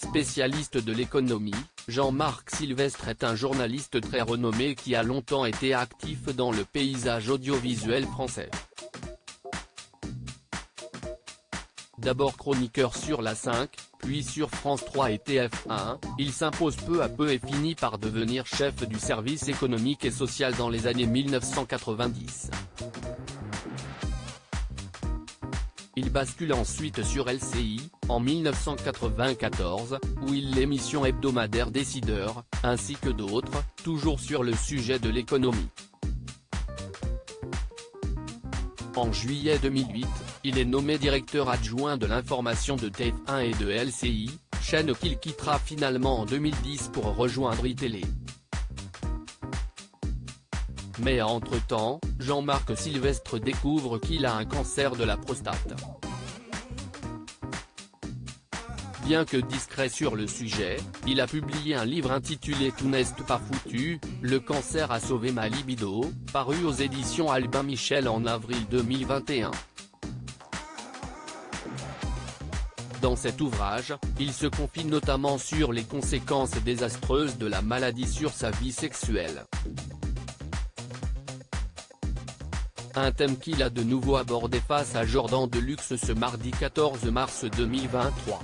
spécialiste de l'économie, Jean-Marc Sylvestre est un journaliste très renommé qui a longtemps été actif dans le paysage audiovisuel français. D'abord chroniqueur sur la 5, puis sur France 3 et TF1, il s'impose peu à peu et finit par devenir chef du service économique et social dans les années 1990. Il bascule ensuite sur LCI, en 1994, où il l'émission hebdomadaire Décideur, ainsi que d'autres, toujours sur le sujet de l'économie. En juillet 2008, il est nommé directeur adjoint de l'information de TF1 et de LCI, chaîne qu'il quittera finalement en 2010 pour rejoindre iTélé. Mais entre-temps, Jean-Marc Sylvestre découvre qu'il a un cancer de la prostate. Bien que discret sur le sujet, il a publié un livre intitulé Tout n'est pas foutu, le cancer a sauvé ma libido, paru aux éditions Albin Michel en avril 2021. Dans cet ouvrage, il se confie notamment sur les conséquences désastreuses de la maladie sur sa vie sexuelle. Un thème qu'il a de nouveau abordé face à Jordan Deluxe ce mardi 14 mars 2023.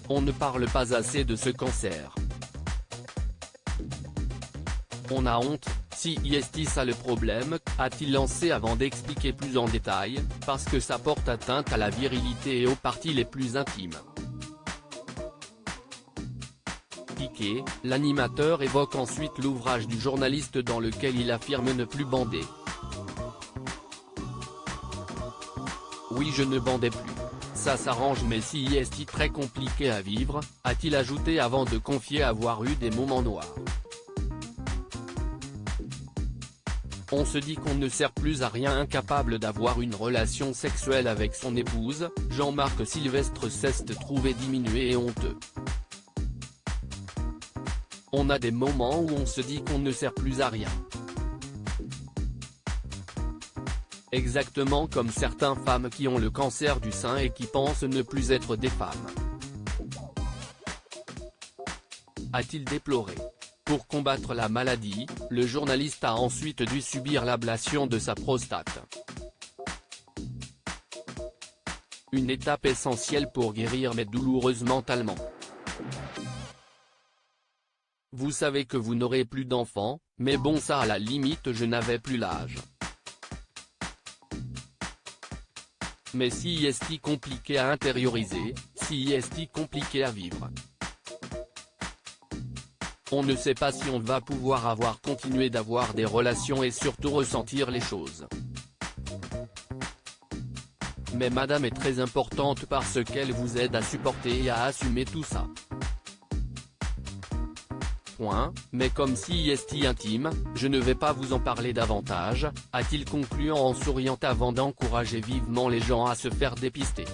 On ne parle pas assez de ce cancer. On a honte, si est ça le problème, a-t-il lancé avant d'expliquer plus en détail, parce que ça porte atteinte à la virilité et aux parties les plus intimes. Piqué, l'animateur évoque ensuite l'ouvrage du journaliste dans lequel il affirme ne plus bander. Oui, je ne bandais plus. Ça s'arrange, mais si est très compliqué à vivre, a-t-il ajouté avant de confier avoir eu des moments noirs. On se dit qu'on ne sert plus à rien, incapable d'avoir une relation sexuelle avec son épouse, Jean-Marc Sylvestre s'est trouvé diminué et honteux. On a des moments où on se dit qu'on ne sert plus à rien. Exactement comme certaines femmes qui ont le cancer du sein et qui pensent ne plus être des femmes. A-t-il déploré. Pour combattre la maladie, le journaliste a ensuite dû subir l'ablation de sa prostate. Une étape essentielle pour guérir mais douloureuse mentalement. Vous savez que vous n'aurez plus d'enfants, mais bon, ça à la limite je n'avais plus l'âge. Mais si est compliqué à intérioriser, si est compliqué à vivre. On ne sait pas si on va pouvoir continuer d'avoir des relations et surtout ressentir les choses. Mais madame est très importante parce qu'elle vous aide à supporter et à assumer tout ça. Mais comme si est intime, je ne vais pas vous en parler davantage, a-t-il conclu en souriant avant d'encourager vivement les gens à se faire dépister.